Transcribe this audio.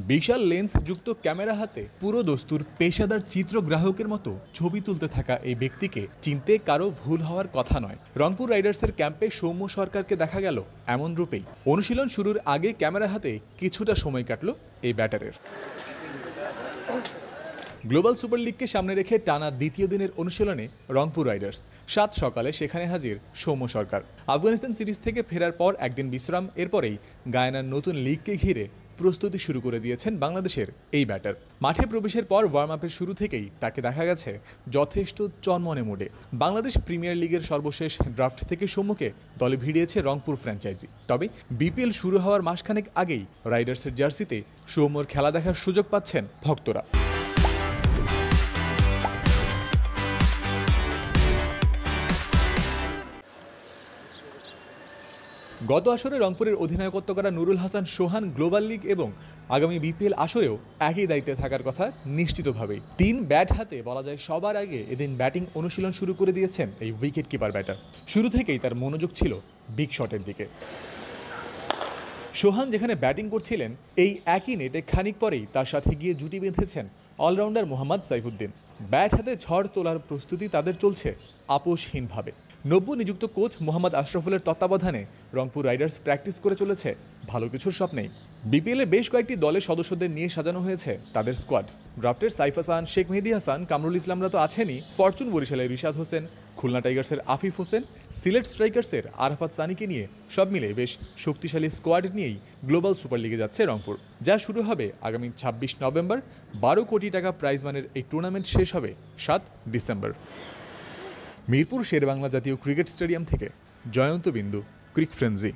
বিশাল lens যুক্ত camera হাতে পুরো দস্তুর পেশাদার চিত্রগ্রাহকের মতো ছবি তুলতে থাকা এই ব্যক্তিকে চিনতে কারো ভুল হওয়ার কথা নয়। রংপুর রাইডার্সের ক্যাম্পে সৌম্য সরকারকে দেখা গেল এমন রূপেই। অনুশীলন শুরুর আগে ক্যামেরা হাতে কিছুটা সময় কাটল এই ব্যাটারের। গ্লোবাল সুপার লিগকে সামনে রেখে টানা দ্বিতীয় দিনের অনুশীলনে রংপুর রাইডার্স। 7 সকালে সেখানে হাজির সৌম্য সরকার। আফগানিস্তান সিরিজ থেকে ফেরার পর একদিন বিশ্রাম, এরপরেই গায়ানার নতুন লিগকে ঘিরে প্রস্তুতি শুরু করে দিয়েছেন বাংলাদেশের এই ব্যাটার। মাঠে প্রবেশের পর ওয়ার্ম আপের শুরু থেকেই তাকে দেখা গেছে যথেষ্ট চনমনে মোডে। বাংলাদেশ প্রিমিয়ার লিগের সর্বশেষ ড্রাফট থেকে সৌম্যকে দলে ভিড়িয়েছে রংপুর ফ্র্যাঞ্চাইজি। তবে বিপিএল শুরু হওয়ার মাসখানেক আগেই রাইডার্সের জার্সিতে সৌম্যর খেলা দেখার সুযোগ পাচ্ছেন ভক্তরা। গত আসরে রংপুরের অধিনায়কত্ব করা নুরুল হাসান সোহান গ্লোবাল লিগ এবং আগামী বিপিএল আসরেও একই দায়িত্বে থাকার কথা নিশ্চিতভাবেই। 3 ব্যাট হাতে বলা যায় সবার আগে এদিন ব্যাটিং অনুশীলন শুরু করে দিয়েছেন এই উইকেট কিপার ব্যাটার। শুরু থেকেই তার মনোযোগ ছিল বিগ শটের দিকে। সোহান যেখানে ব্যাটিং করছিলেন, এই একই নেটে খানিক পরেই তার সাথে গিয়ে জুটি বেঁধেছেন অলরাউন্ডার মোহাম্মদ সাইফুদ্দিন। ব্যাট হাতে ঝড় তোলার প্রস্তুতি তাদের চলছে আপোষহীনভাবে। নব্য নিযুক্ত কোচ মোহাম্মদ আশরাফুলের তত্ত্বাবধানে রংপুর রাইডার্স প্র্যাকটিস করে চলেছে ভালো কিছুর স্বপ্নেই। বিপিএলে বেশ কয়েকটি দলের সদস্যদের নিয়ে সাজানো হয়েছে তাদের স্কোয়াড। ড্রাফটের সাইফ হাসান, শেখ মেহেদী হাসান, কামরুল ইসলামরা তো আছেনই, ফরচুন বরিশালের রিশাদ হোসেন, খুলনা টাইগার্সের আফিফ হোসেন, সিলেট স্ট্রাইকার্সের আরাফাত সানিকে নিয়ে সব মিলে বেশ শক্তিশালী স্কোয়াড নিয়েই গ্লোবাল সুপার লিগে যাচ্ছে রংপুর, যা শুরু হবে আগামী 26 নভেম্বর। 12 কোটি টাকা প্রাইজ মানের এই টুর্নামেন্ট শেষ হবে 7 ডিসেম্বর। মিরপুর শেরেবাংলা জাতীয় ক্রিকেট স্টেডিয়াম থেকে জয়ন্ত বিন্দু, ক্রিক ফ্রেন্সি।